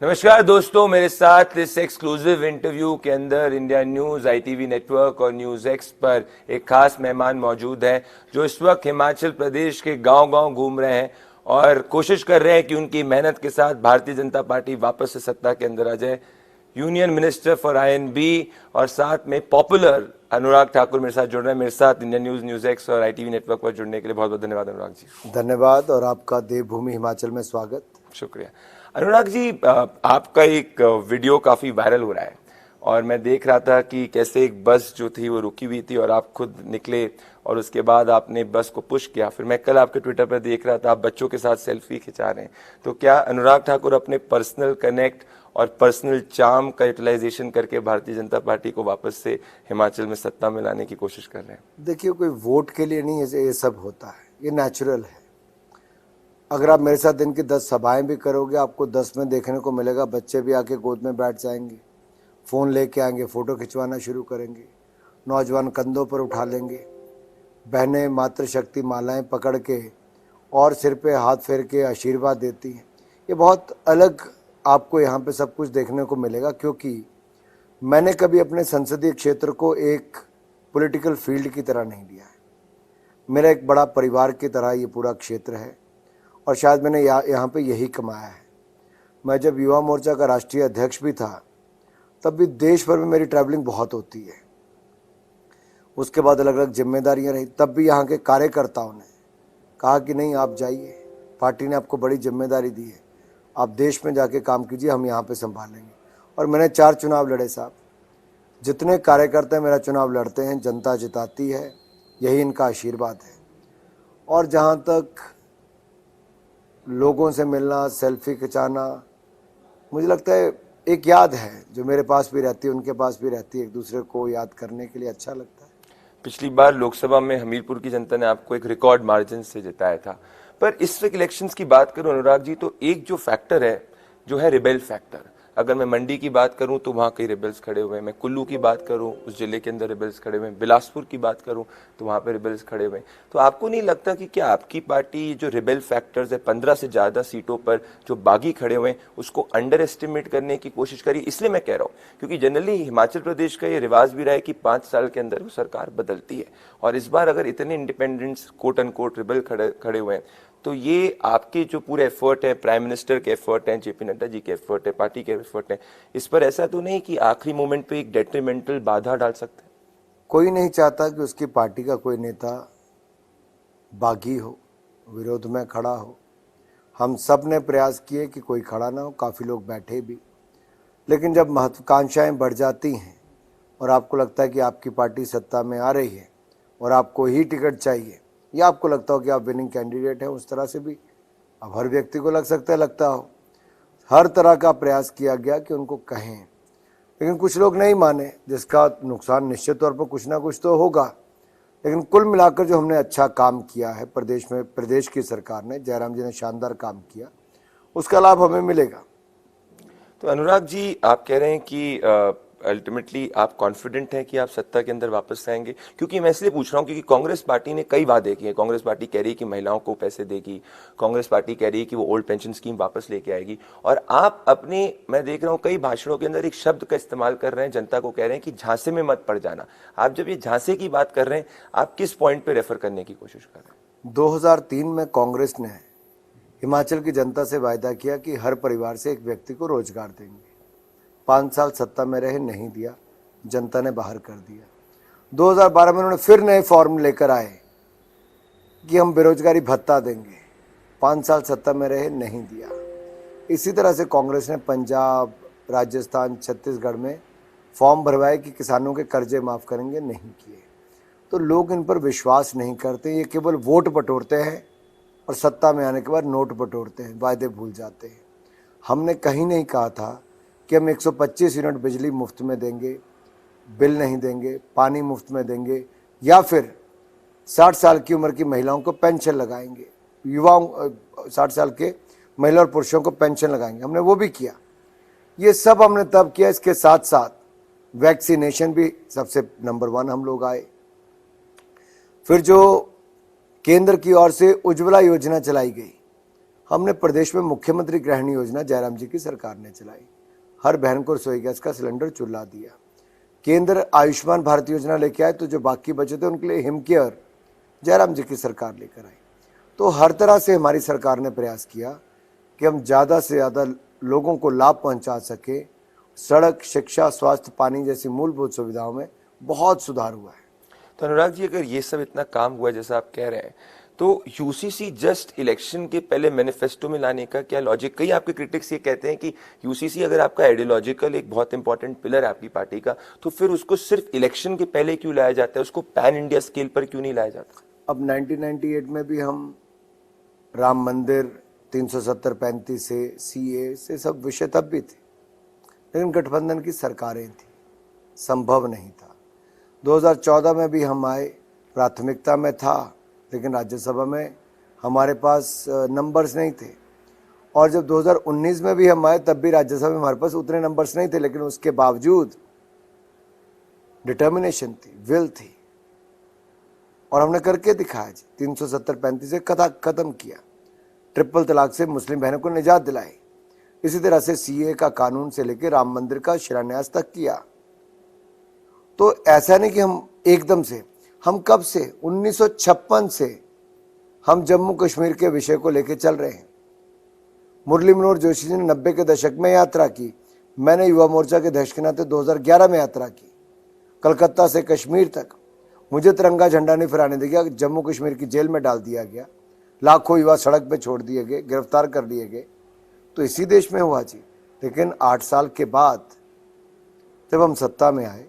नमस्कार दोस्तों, मेरे साथ इस एक्सक्लूसिव इंटरव्यू के अंदर इंडिया न्यूज़, आईटीवी नेटवर्क और न्यूज़ एक्स पर एक खास मेहमान मौजूद है जो इस वक्त हिमाचल प्रदेश के गांव-गांव घूम रहे हैं और कोशिश कर रहे हैं कि उनकी मेहनत के साथ भारतीय जनता पार्टी वापस से सत्ता के अंदर आ जाए। यूनियन मिनिस्टर फॉर आईएनबी और साथ में पॉपुलर अनुराग ठाकुर मेरे साथ जुड़ रहे हैं। मेरे साथ इंडिया न्यूज़, न्यूज़ एक्स और आईटीवी नेटवर्क पर जुड़ने के लिए बहुत बहुत धन्यवाद अनुराग जी। धन्यवाद और आपका देवभूमि हिमाचल में स्वागत। शुक्रिया। अनुराग जी, आपका एक वीडियो काफ़ी वायरल हो रहा है और मैं देख रहा था कि कैसे एक बस जो थी वो रुकी हुई थी और आप खुद निकले और उसके बाद आपने बस को पुश किया। फिर मैं कल आपके ट्विटर पर देख रहा था आप बच्चों के साथ सेल्फी खिंचा रहे हैं। तो क्या अनुराग ठाकुर अपने पर्सनल कनेक्ट और पर्सनल चार्म का यूटिलाइजेशन करके भारतीय जनता पार्टी को वापस से हिमाचल में सत्ता में लाने की कोशिश कर रहे हैं? देखिए, कोई वोट के लिए नहीं ये सब होता है, ये नेचुरल है। अगर आप मेरे साथ दिन की 10 सभाएं भी करोगे, आपको 10 में देखने को मिलेगा बच्चे भी आके गोद में बैठ जाएंगे, फ़ोन लेके आएंगे, फ़ोटो खिंचवाना शुरू करेंगे, नौजवान कंधों पर उठा लेंगे, बहनें मातृशक्ति मालाएं पकड़ के और सिर पे हाथ फेर के आशीर्वाद देती हैं। ये बहुत अलग आपको यहाँ पे सब कुछ देखने को मिलेगा, क्योंकि मैंने कभी अपने संसदीय क्षेत्र को एक पॉलिटिकल फील्ड की तरह नहीं लिया है। मेरा एक बड़ा परिवार की तरह ये पूरा क्षेत्र है और शायद मैंने यहाँ पे यही कमाया है। मैं जब युवा मोर्चा का राष्ट्रीय अध्यक्ष भी था तब भी देश भर में मेरी ट्रैवलिंग बहुत होती है। उसके बाद अलग अलग जिम्मेदारियाँ रही, तब भी यहाँ के कार्यकर्ताओं ने कहा कि नहीं, आप जाइए, पार्टी ने आपको बड़ी जिम्मेदारी दी है, आप देश में जाके काम कीजिए, हम यहाँ पे संभालेंगे। और मैंने 4 चुनाव लड़े साहब। जितने कार्यकर्ता मेरा चुनाव लड़ते हैं जनता जिताती है, यही इनका आशीर्वाद है। और जहाँ तक लोगों से मिलना, सेल्फी खिंचाना, मुझे लगता है एक याद है जो मेरे पास भी रहती है, उनके पास भी रहती है। एक दूसरे को याद करने के लिए अच्छा लगता है। पिछली बार लोकसभा में हमीरपुर की जनता ने आपको एक रिकॉर्ड मार्जिन से जिताया था, पर इस वक्त इलेक्शंस की बात करूं अनुराग जी, तो एक जो फैक्टर है जो है रिबेल फैक्टर। अगर मैं मंडी की बात करूं तो वहाँ कई रिबेल्स खड़े हुए हैं, मैं कुल्लू की बात करूं उस जिले के अंदर रिबेल्स खड़े हुए हैं, बिलासपुर की बात करूं तो वहाँ पे रिबेल्स खड़े हुए हैं। तो आपको नहीं लगता कि क्या आपकी पार्टी जो रिबेल फैक्टर्स है 15 से ज़्यादा सीटों पर जो बागी खड़े हुए हैं उसको अंडर एस्टिमेट करने की कोशिश करिए? इसलिए मैं कह रहा हूँ क्योंकि जनरली हिमाचल प्रदेश का ये रिवाज भी रहा है कि 5 साल के अंदर वो सरकार बदलती है और इस बार अगर इतने independents quote and quote rebel खड़े हुए हैं तो ये आपके जो पूरे एफर्ट है, प्राइम मिनिस्टर के एफर्ट हैं, जेपी नड्डा जी के एफर्ट है, पार्टी के एफर्ट है, इस पर ऐसा तो नहीं कि आखिरी मोमेंट पे एक डेट्रीमेंटल बाधा डाल सकते हैं? कोई नहीं चाहता कि उसकी पार्टी का कोई नेता बागी हो, विरोध में खड़ा हो। हम सब ने प्रयास किए कि कोई खड़ा ना हो, काफ़ी लोग बैठे भी। लेकिन जब महत्वाकांक्षाएं बढ़ जाती हैं और आपको लगता है कि आपकी पार्टी सत्ता में आ रही है और आपको ही टिकट चाहिए, या आपको लगता हो कि आप विनिंग कैंडिडेट हैं, उस तरह से भी अब हर व्यक्ति को लग सकता है, लगता हो। हर तरह का प्रयास किया गया कि उनको कहें, लेकिन कुछ लोग नहीं माने, जिसका नुकसान निश्चित तौर पर कुछ ना कुछ तो होगा। लेकिन कुल मिलाकर जो हमने अच्छा काम किया है प्रदेश में, प्रदेश की सरकार ने, जयराम जी ने शानदार काम किया, उसका लाभ हमें मिलेगा। तो अनुराग जी, आप कह रहे हैं कि अल्टीमेटली आप कॉन्फिडेंट हैं कि आप सत्ता के अंदर वापस आएंगे? क्योंकि मैं इसलिए पूछ रहा हूं क्योंकि कांग्रेस पार्टी ने कई वादे किए। कांग्रेस पार्टी कह रही है कि महिलाओं को पैसे देगी, कांग्रेस पार्टी कह रही है कि वो ओल्ड पेंशन स्कीम वापस लेके आएगी, और आप अपने, मैं देख रहा हूं कई भाषणों के अंदर एक शब्द का इस्तेमाल कर रहे हैं, जनता को कह रहे हैं कि झांसे में मत पड़ जाना। आप जब ये झांसे की बात कर रहे हैं, आप किस पॉइंट पे रेफर करने की कोशिश कर रहे हैं? 2003 में कांग्रेस ने हिमाचल की जनता से वायदा किया कि हर परिवार से एक व्यक्ति को रोजगार देंगे। 5 साल सत्ता में रहे, नहीं दिया, जनता ने बाहर कर दिया। 2012 में उन्होंने फिर नए फॉर्म लेकर आए कि हम बेरोजगारी भत्ता देंगे। 5 साल सत्ता में रहे, नहीं दिया। इसी तरह से कांग्रेस ने पंजाब, राजस्थान, छत्तीसगढ़ में फॉर्म भरवाए कि किसानों के कर्जे माफ़ करेंगे, नहीं किए। तो लोग इन पर विश्वास नहीं करते, ये केवल वोट बटोरते हैं और सत्ता में आने के बाद नोट बटोरते हैं, वायदे भूल जाते हैं। हमने कहीं नहीं कहा था कि हम 125 यूनिट बिजली मुफ्त में देंगे, बिल नहीं देंगे, पानी मुफ्त में देंगे, या फिर 60 साल की उम्र की महिलाओं को पेंशन लगाएंगे, युवाओं 60 साल के महिला और पुरुषों को पेंशन लगाएंगे। हमने वो भी किया। ये सब हमने तब किया। इसके साथ साथ वैक्सीनेशन भी सबसे नंबर 1 हम लोग आए। फिर जो केंद्र की ओर से उज्ज्वला योजना चलाई गई, हमने प्रदेश में मुख्यमंत्री गृहिणी योजना जयराम जी की सरकार ने चलाई, हर बहन को रसोई गैस का सिलेंडर चूल्हा दिया। केंद्र आयुष्मान भारत योजना लेके आए, तो जो बाकी बचे थे उनके लिए हिम केयर जयराम जी की सरकार लेकर आई। तो हर तरह से हमारी सरकार ने प्रयास किया कि हम ज़्यादा से ज़्यादा लोगों को लाभ पहुंचा सके। सड़क, शिक्षा, स्वास्थ्य, पानी जैसी मूलभूत सुविधाओं में बहुत सुधार हुआ है। तो अनुराग जी, अगर ये सब इतना काम हुआ जैसा आप कह रहे हैं, तो यूसीसी जस्ट इलेक्शन के पहले मैनिफेस्टो में लाने का क्या लॉजिक? कई आपके क्रिटिक्स ये कहते हैं कि यूसीसी अगर आपका आइडियोलॉजिकल एक बहुत इंपॉर्टेंट पिलर है आपकी पार्टी का, तो फिर उसको सिर्फ इलेक्शन के पहले क्यों लाया जाता है, उसको पैन इंडिया स्केल पर क्यों नहीं लाया जाता? अब 1998 में भी हम राम मंदिर, 370-35 से, सीए से सब विषय तब भी थे, लेकिन गठबंधन की सरकारें थी, संभव नहीं था। 2014 में भी हम आए, प्राथमिकता में था, लेकिन राज्यसभा में हमारे पास नंबर्स नहीं थे। और जब 2019 में भी हम आए, तब भी राज्यसभा में हमारे पास उतने नंबर्स नहीं थे, लेकिन उसके बावजूद डिटर्मिनेशन थी, विल थी, और हमने करके दिखाया जी। 370-35 से खत्म किया, ट्रिपल तलाक से मुस्लिम बहनों को निजात दिलाई, इसी तरह से सीए का कानून से लेकर राम मंदिर का शिलान्यास तक किया। तो ऐसा नहीं कि हम एकदम से, हम कब से, 1956 से हम जम्मू कश्मीर के विषय को लेकर चल रहे हैं। मुरली मनोहर जोशी जी ने 90 के दशक में यात्रा की, मैंने युवा मोर्चा के अध्यक्ष के नाते 2011 में यात्रा की, कलकत्ता से कश्मीर तक। मुझे तिरंगा झंडा नहीं फहराने दिया, जम्मू कश्मीर की जेल में डाल दिया गया, लाखों युवा सड़क पे छोड़ दिए गए, गिरफ्तार कर लिए गए। तो इसी देश में हुआ जी। लेकिन 8 साल के बाद जब हम सत्ता में आए,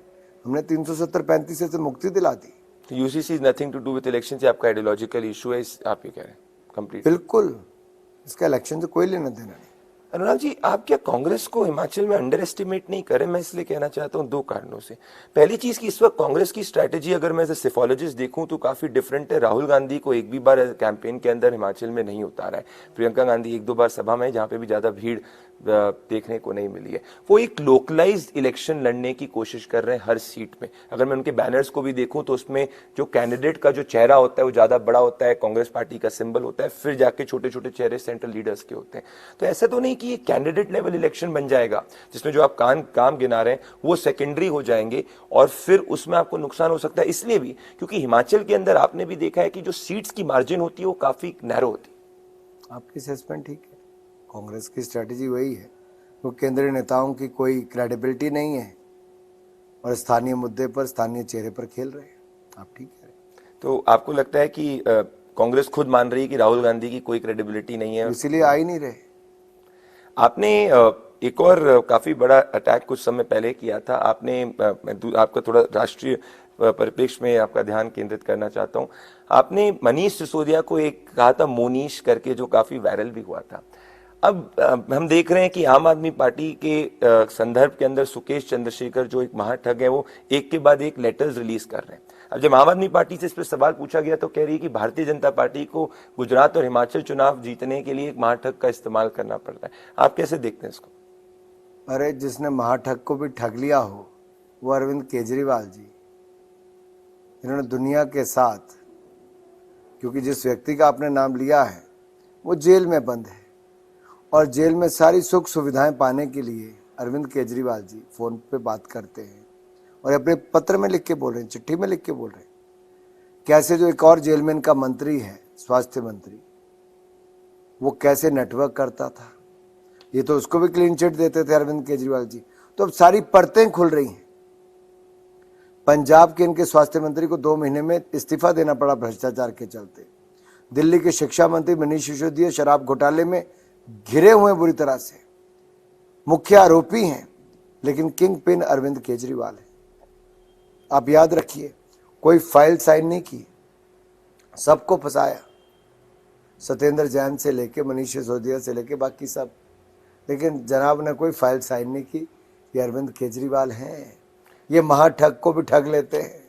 हमने 370-35 से मुक्ति दिला दी। तो UCC is nothing to do with election, से आपका आइडियोलॉजिकल इशू है, आप ये कह रहे हैं कंप्लीट? बिल्कुल, इसका इलेक्शन से कोई लेना देना नहीं। अनुराग जी, आप क्या कांग्रेस को हिमाचल में अंडर एस्टिमेट नहीं करें? मैं इसलिए कहना चाहता हूं 2 कारणों से। पहली चीज कि इस वक्त कांग्रेस की स्ट्रैटेजी अगर मैं एज ए सिफोलॉजिस्ट देखूं तो काफी डिफरेंट है। राहुल गांधी को एक भी बार कैंपेन के अंदर हिमाचल में नहीं उतारा है। प्रियंका गांधी 1-2 बार सभा में, जहां पे भी ज्यादा भीड़ देखने को नहीं मिली है। वो एक लोकलाइज्ड इलेक्शन लड़ने की कोशिश कर रहे हैं हर सीट में। अगर मैं उनके बैनर्स को भी देखूं तो उसमें जो कैंडिडेट का जो चेहरा होता है वो ज्यादा बड़ा होता है, कांग्रेस पार्टी का सिंबल होता है, फिर जाके छोटे छोटे चेहरे सेंट्रल लीडर्स के होते हैं। तो ऐसा तो नहीं कि ये कैंडिडेट लेवल इलेक्शन बन जाएगा जिसमें जो आप काम गिना रहे हैं वो सेकेंडरी हो जाएंगे और फिर उसमें आपको नुकसान हो सकता है। इसलिए भी क्योंकि हिमाचल के अंदर आपने भी देखा है कि जो सीट्स की मार्जिन होती है वो काफी नैरो होती है। आपकी असेसमेंट ठीक है, कांग्रेस की स्ट्रेटजी वही है। तो केंद्रीय नेताओं की कोई क्रेडिबिलिटी नहीं है और स्थानीय मुद्दे पर, स्थानीय चेहरे पर खेल रहे हैं। आप ठीक है। तो आपको लगता है कि कांग्रेस खुद मान रही है कि राहुल गांधी की कोई क्रेडिबिलिटी नहीं है, इसीलिए आ ही नहीं रहे? आपने एक और काफी बड़ा अटैक कुछ समय पहले किया था। आपने आपका थोड़ा राष्ट्रीय परिप्रेक्ष्य में आपका ध्यान केंद्रित करना चाहता हूं। आपने मनीष सिसोदिया को एक कहा था मोनीश करके, जो काफी वायरल भी हुआ था। अब हम देख रहे हैं कि आम आदमी पार्टी के संदर्भ के अंदर सुकेश चंद्रशेखर जो एक महाठग है वो एक के बाद एक लेटर्स रिलीज कर रहे हैं। अब जब आम आदमी पार्टी से इस पर सवाल पूछा गया तो कह रही है कि भारतीय जनता पार्टी को गुजरात और हिमाचल चुनाव जीतने के लिए एक महाठग का इस्तेमाल करना पड़ रहा है। आप कैसे देखते हैं इसको? अरे, जिसने महाठग को भी ठग लिया हो वो अरविंद केजरीवाल जी, इन्होंने दुनिया के साथ, क्योंकि जिस व्यक्ति का आपने नाम लिया है वो जेल में बंद है और जेल में सारी सुख सुविधाएं पाने के लिए अरविंद केजरीवाल जी फोन पे बात करते हैं और अपने पत्र में लिख के बोल रहे हैं, चिट्ठी में लिख के बोल रहे हैं। कैसे जो एक और जेल में इनका मंत्री है, स्वास्थ्य मंत्री, वो कैसे नेटवर्क करता था, ये तो उसको भी क्लीन चिट देते थे अरविंद केजरीवाल जी। तो अब सारी परतें खुल रही हैं। पंजाब के इनके स्वास्थ्य मंत्री को 2 महीने में इस्तीफा देना पड़ा भ्रष्टाचार के चलते। दिल्ली के शिक्षा मंत्री मनीष सिसोदिया शराब घोटाले में घिरे हुए बुरी तरह से, मुख्य आरोपी हैं, लेकिन किंग पिन अरविंद केजरीवाल है। आप याद रखिए, कोई फाइल साइन नहीं की, सबको फंसाया, सत्येंद्र जैन से लेके मनीष सिसोदिया से लेके बाकी सब, लेकिन जनाब ने कोई फाइल साइन नहीं की। ये अरविंद केजरीवाल हैं, ये महाठग को भी ठग लेते हैं।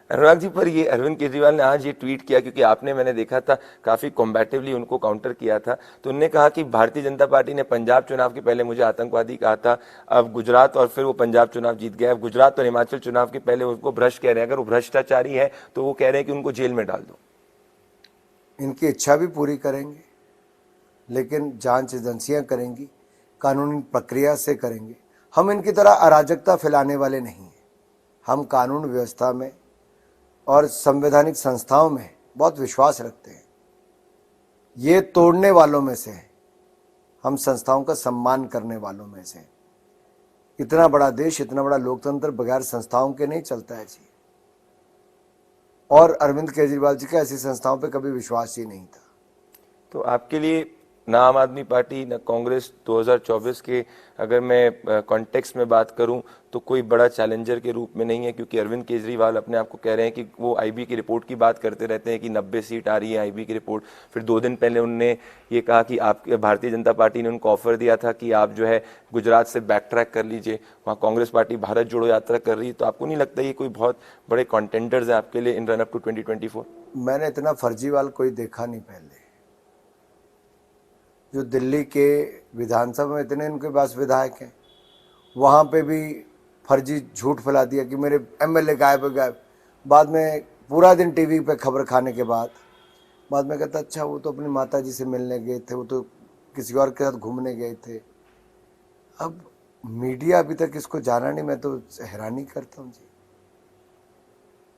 अनुराग जी, पर ये अरविंद केजरीवाल ने आज ये ट्वीट किया क्योंकि आपने, मैंने देखा था काफी कॉम्बैटिवली उनको काउंटर किया था। तो उन्होंने कहा कि भारतीय जनता पार्टी ने पंजाब चुनाव के पहले मुझे आतंकवादी कहा था, अब गुजरात और फिर वो पंजाब चुनाव जीत गया, अब गुजरात और हिमाचल चुनाव के पहले उसको भ्रष्ट कह रहे हैं। अगर वो भ्रष्टाचारी है तो वो कह रहे हैं कि उनको जेल में डाल दो। इनकी इच्छा भी पूरी करेंगे। लेकिन जांच एजेंसियां करेंगी, कानूनी प्रक्रिया से करेंगे। हम इनकी तरह अराजकता फैलाने वाले नहीं हैं। हम कानून व्यवस्था में और संवैधानिक संस्थाओं में बहुत विश्वास रखते हैं। ये तोड़ने वालों में से हैं, हम संस्थाओं का सम्मान करने वालों में से हैं। इतना बड़ा देश, इतना बड़ा लोकतंत्र बगैर संस्थाओं के नहीं चलता है जी। और अरविंद केजरीवाल जी का ऐसी संस्थाओं पे कभी विश्वास ही नहीं था। तो आपके लिए ना आम आदमी पार्टी ना कांग्रेस 2024 के, अगर मैं कॉन्टेक्स्ट में बात करूं, तो कोई बड़ा चैलेंजर के रूप में नहीं है, क्योंकि अरविंद केजरीवाल अपने आप को कह रहे हैं कि वो आईबी की रिपोर्ट की बात करते रहते हैं कि 90 सीट आ रही है आईबी की रिपोर्ट। फिर 2 दिन पहले उनने ये कहा कि आप, भारतीय जनता पार्टी ने उनको ऑफर दिया था कि आप जो है गुजरात से बैक ट्रैक कर लीजिए, वहाँ कांग्रेस पार्टी भारत जोड़ो यात्रा कर रही है। तो आपको नहीं लगता ये कोई बहुत बड़े कॉन्टेंडर्स हैं आपके लिए इन रन अप टू 2024? मैंने इतना फर्जीवाल कोई देखा नहीं पहले। जो दिल्ली के विधानसभा में इतने इनके पास विधायक हैं, वहाँ पे भी फर्जी झूठ फैला दिया कि मेरे एमएलए गायब गायब। बाद में पूरा दिन टीवी पे खबर खाने के बाद में कहता अच्छा वो तो अपनी माता जी से मिलने गए थे, वो तो किसी और के साथ घूमने गए थे। अब मीडिया अभी तक इसको जाना नहीं, मैं तो हैरानी करता हूँ जी।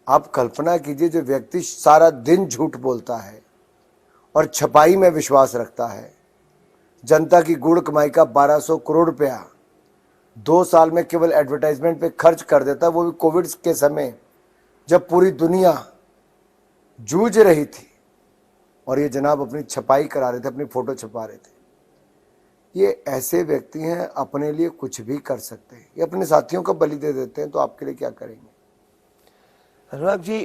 आप कल्पना कीजिए, जो व्यक्ति सारा दिन झूठ बोलता है और छपाई में विश्वास रखता है, जनता की गुड़ कमाई का 1200 करोड़ रुपया 2 साल में केवल एडवर्टाइजमेंट पे खर्च कर देता, वो भी कोविड के समय जब पूरी दुनिया जूझ रही थी और ये जनाब अपनी छपाई करा रहे थे, अपनी फोटो छपा रहे थे। ये ऐसे व्यक्ति हैं, अपने लिए कुछ भी कर सकते हैं। ये अपने साथियों का बलि दे देते हैं, तो आपके लिए क्या करेंगे? अनुराग जी,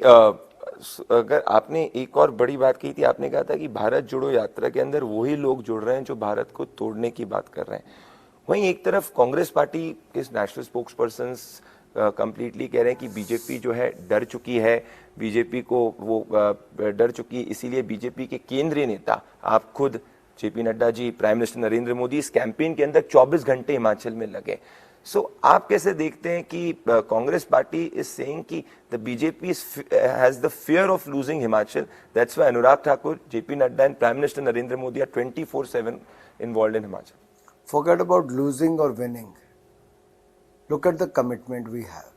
अगर आपने एक और बड़ी बात कही थी, आपने कहा था कि भारत जोड़ो यात्रा के अंदर वही लोग जुड़ रहे हैं जो भारत को तोड़ने की बात कर रहे हैं। वहीं एक तरफ कांग्रेस पार्टी के नेशनल स्पोक्स पर्सन कंप्लीटली कह रहे हैं कि बीजेपी जो है डर चुकी है, बीजेपी को वो डर चुकी है, इसीलिए बीजेपी के केंद्रीय नेता आप खुद JP Nadda ji, prime minister Narendra Modi इस कैंपेन के अंदर 24 घंटे हिमाचल में लगे। आप कैसे देखते हैं कि कांग्रेस पार्टी इज सेइंग कि the BJP has the fear of losing Himachal, that's why Anurag Thakur, JP Nadda and prime minister Narendra Modi are 24/7 involved in Himachal? Forget about losing or winning. Look at the commitment we have,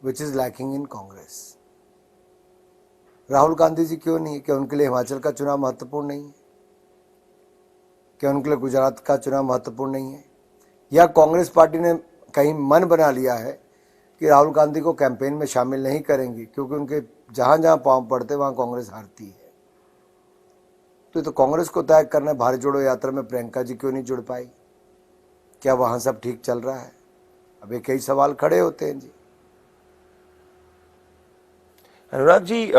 which is lacking in Congress. Rahul Gandhi ji क्यों नहीं है? क्या उनके लिए हिमाचल का चुनाव महत्वपूर्ण नहीं है? क्या उनके लिए गुजरात का चुनाव महत्वपूर्ण नहीं है? या कांग्रेस पार्टी ने कहीं मन बना लिया है कि राहुल गांधी को कैंपेन में शामिल नहीं करेंगी, क्योंकि उनके जहां जहां पांव पड़ते वहां कांग्रेस हारती है? तो कांग्रेस को तय करना है। भारत जोड़ो यात्रा में प्रियंका जी क्यों नहीं जुड़ पाई? क्या वहां सब ठीक चल रहा है? अब कई सवाल खड़े होते हैं जी। अनुराग जी,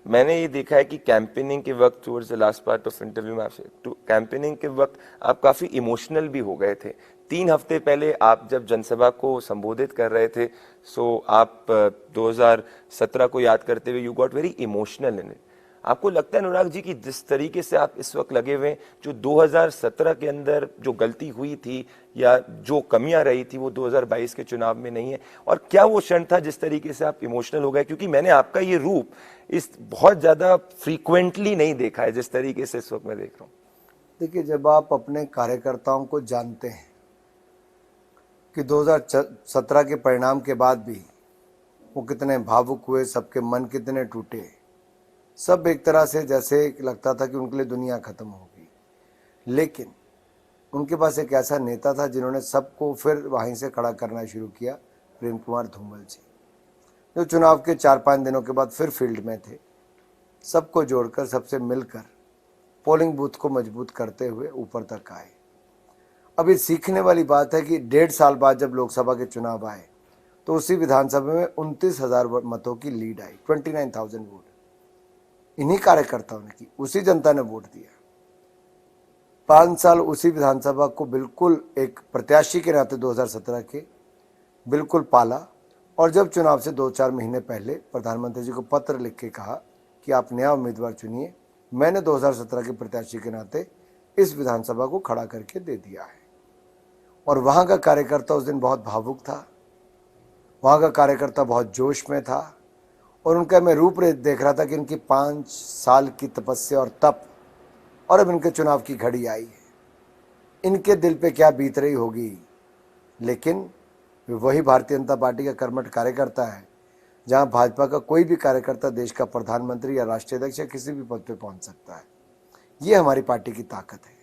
मैंने ये देखा है कि कैंपेनिंग के वक्त, towards the last part of interview में आपसे, कैंपेनिंग के वक्त आप काफी इमोशनल भी हो गए थे। 3 हफ्ते पहले आप जब जनसभा को संबोधित कर रहे थे, आप 2017 को याद करते हुए you got very emotional in it. आपको लगता है अनुराग जी कि जिस तरीके से आप इस वक्त लगे हुए, जो 2017 के अंदर जो गलती हुई थी या जो कमियां रही थी, वो 2022 के चुनाव में नहीं है? और क्या वो क्षण था जिस तरीके से आप इमोशनल हो गए? क्योंकि मैंने आपका ये रूप इस बहुत ज्यादा फ्रीक्वेंटली नहीं देखा है जिस तरीके से इस वक्त मैं देख रहा हूँ। देखिए, जब आप अपने कार्यकर्ताओं को जानते हैं कि 2017 के परिणाम के बाद भी वो कितने भावुक हुए, सबके मन कितने टूटे, सब एक तरह से जैसे लगता था कि उनके लिए दुनिया खत्म होगी। लेकिन उनके पास एक ऐसा नेता था जिन्होंने सबको फिर वहीं से खड़ा करना शुरू किया, प्रेम कुमार धूमल जी, जो चुनाव के 4-5 दिनों के बाद फिर फील्ड में थे, सबको जोड़कर, सबसे मिलकर पोलिंग बूथ को मजबूत करते हुए ऊपर तक आए। अब ये सीखने वाली बात है कि 1.5 साल बाद जब लोकसभा के चुनाव आए तो उसी विधानसभा में 29,000 मतों की लीड आई, 29,000 वोट इन्हीं कार्यकर्ताओं ने की, उसी जनता ने वोट दिया। 5 साल उसी विधानसभा को बिल्कुल एक प्रत्याशी के नाते 2017 के बिल्कुल पाला, और जब चुनाव से 2-4 महीने पहले प्रधानमंत्री जी को पत्र लिख के कहा कि आप नया उम्मीदवार चुनिए, मैंने 2017 के प्रत्याशी के नाते इस विधानसभा को खड़ा करके दे दिया है। और वहाँ का कार्यकर्ता उस दिन बहुत भावुक था, वहाँ का कार्यकर्ता बहुत जोश में था, और उनका मैं रूपरेख देख रहा था कि इनकी 5 साल की तपस्या और तप और अब इनके चुनाव की घड़ी आई है। इनके दिल पे क्या बीत रही होगी, लेकिन वही भारतीय जनता पार्टी का कर्मठ कार्यकर्ता है। जहां भाजपा का कोई भी कार्यकर्ता देश का प्रधानमंत्री या राष्ट्रीय अध्यक्ष या किसी भी पद पे पहुंच सकता है। ये हमारी पार्टी की ताकत है।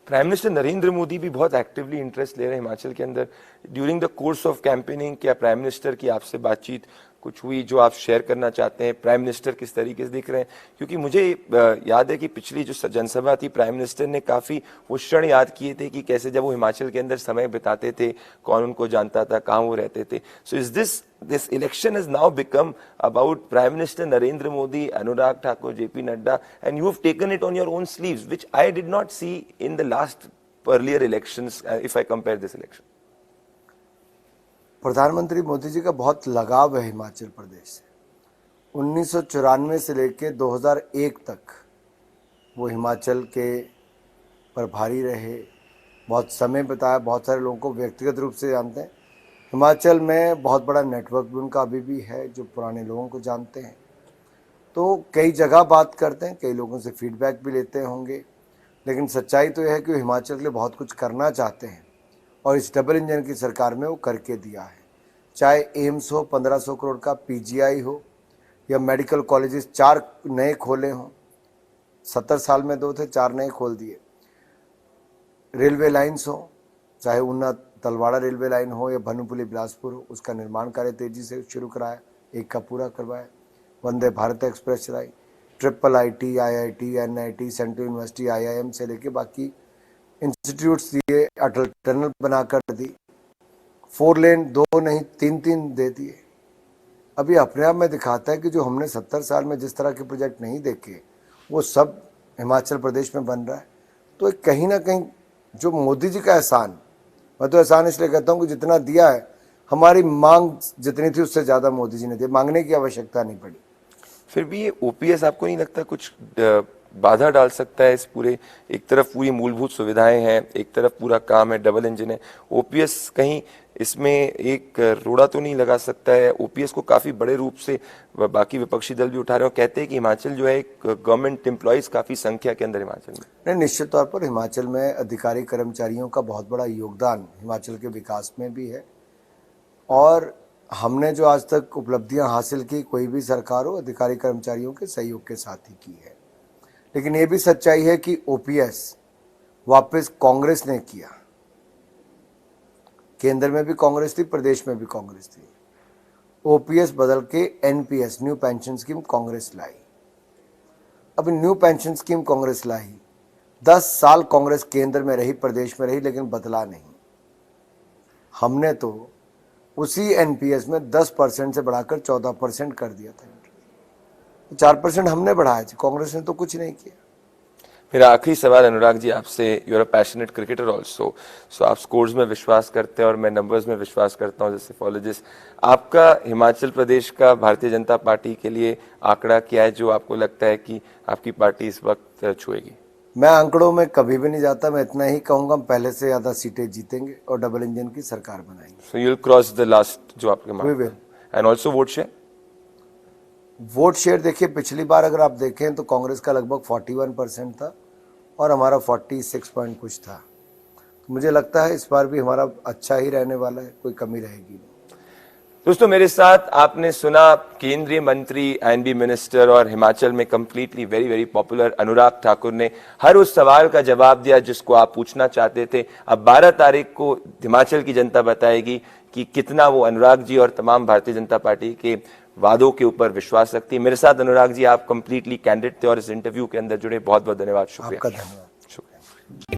प्राइम मिनिस्टर नरेंद्र मोदी भी बहुत एक्टिवली इंटरेस्ट ले रहे हैं हिमाचल के अंदर। During the course of campaigning क्या प्राइम मिनिस्टर की आपसे बातचीत कुछ हुई जो आप शेयर करना चाहते हैं? प्राइम मिनिस्टर किस तरीके से दिख रहे हैं? क्योंकि मुझे याद है कि पिछली जो जनसभा थी, प्राइम मिनिस्टर ने काफी वो क्षण याद किए थे कि कैसे जब वो हिमाचल के अंदर समय बिताते थे, कौन उनको जानता था, कहाँ वो रहते थे। So is this election has now become about Prime Minister Narendra Modi, Anurag Thakur, JP Nadda, and you've taken it on your own sleeves, which I did not see in the last earlier elections, if I compare this election. प्रधानमंत्री मोदी जी का बहुत लगाव है हिमाचल प्रदेश से। 1994 से लेकर 2001 तक वो हिमाचल के प्रभारी रहे, बहुत समय बिताया, बहुत सारे लोगों को व्यक्तिगत रूप से जानते हैं। हिमाचल में बहुत बड़ा नेटवर्क भी उनका अभी भी है जो पुराने लोगों को जानते हैं। तो कई जगह बात करते हैं, कई लोगों से फीडबैक भी लेते होंगे, लेकिन सच्चाई तो यह है कि वो हिमाचल के लिए बहुत कुछ करना चाहते हैं और इस डबल इंजन की सरकार में वो करके दिया है। चाहे एम्स हो 1500 करोड़ का, पीजीआई हो, या मेडिकल कॉलेजेस 4 नए खोले हों। 70 साल में 2 थे, 4 नए खोल दिए। रेलवे लाइन्स हो, चाहे ऊना तलवाड़ा रेलवे लाइन हो या भानुपुली बिलासपुर हो, उसका निर्माण कार्य तेजी से शुरू कराया, एक का पूरा करवाया। वंदे भारत एक्सप्रेस चलाई, triple IT, IIT, NIT, central university, IIM से लेके बाकी इंस्टीट्यूट्स दिए। अटल टनल बनाकर दी। 4 लेन 2 नहीं 3 दे दिए। अभी अपने आप में दिखाता है कि जो हमने 70 साल में जिस तरह के प्रोजेक्ट नहीं देखे वो सब हिमाचल प्रदेश में बन रहा है। तो कहीं ना कहीं जो मोदी जी का एहसान, मैं तो एहसान इसलिए कहता हूँ कि जितना दिया है, हमारी मांग जितनी थी उससे ज़्यादा मोदी जी ने दिया, मांगने की आवश्यकता नहीं पड़ी। फिर भी ये ओपीएस आपको नहीं लगता कुछ बाधा डाल सकता है इस पूरे? एक तरफ पूरी मूलभूत सुविधाएं हैं, एक तरफ पूरा काम है, डबल इंजन है। ओपीएस कहीं इसमें एक रोड़ा तो नहीं लगा सकता है? ओपीएस को काफी बड़े रूप से बाकी विपक्षी दल भी उठा रहे हैं और कहते हैं कि हिमाचल जो है एक गवर्नमेंट एम्प्लॉइज काफी संख्या के अंदर हिमाचल में। नहीं, निश्चित तौर पर हिमाचल में अधिकारी कर्मचारियों का बहुत बड़ा योगदान हिमाचल के विकास में भी है और हमने जो आज तक उपलब्धियां हासिल की, कोई भी सरकार हो, अधिकारी कर्मचारियों के सहयोग के साथ ही की है। लेकिन ये भी सच्चाई है कि ओपीएस वापस कांग्रेस ने किया। केंद्र में भी कांग्रेस थी, प्रदेश में भी कांग्रेस थी। ओपीएस बदल के NPS, new pension scheme, Congress लाई। अब न्यू पेंशन स्कीम कांग्रेस लाई, 10 साल कांग्रेस केंद्र में रही, प्रदेश में रही, लेकिन बदला नहीं। हमने तो उसी एनपीएस में 10% से बढ़ाकर 14% कर दिया था। 4% हमने बढ़ाया थी, कांग्रेस ने तो कुछ नहीं किया। मेरा आखिरी सवाल अनुराग जी आपसे, you are a passionate cricketer also, so आप स्कोर्स में विश्वास करते हैं और मैं नंबर्स में विश्वास करता हूँ जैसे फॉलोजिस्ट। आपका हिमाचल प्रदेश का भारतीय जनता पार्टी के लिए आंकड़ा क्या है जो आपको लगता है कि आपकी पार्टी इस वक्त छुएगी? मैं आंकड़ों में कभी भी नहीं जाता, मैं इतना ही कहूंगा, पहले से ज्यादा सीटें जीतेंगे और डबल इंजन की सरकार बनाएंगे। So you will cross the last जो आपके mark will. And also vote share? Vote share देखिए, पिछली बार अगर आप देखें तो कांग्रेस का लगभग 41% था और हमारा 46 पॉइंट कुछ था। तो मुझे लगता है इस बार भी हमारा अच्छा ही रहने वाला है, कोई कमी रहेगी नहीं। दोस्तों, मेरे साथ आपने सुना केंद्रीय मंत्री, एनबी मिनिस्टर और हिमाचल में completely very very popular Anurag Thakur ने हर उस सवाल का जवाब दिया जिसको आप पूछना चाहते थे। अब 12 तारीख को हिमाचल की जनता बताएगी कि कितना वो अनुराग जी और तमाम भारतीय जनता पार्टी के वादों के ऊपर विश्वास रखती है। मेरे साथ अनुराग जी, आप कंप्लीटली कैंडिडेट थे और इस इंटरव्यू के अंदर जुड़े, बहुत बहुत धन्यवाद। शुक्रिया। आपका धन्यवाद। शुक्रिया।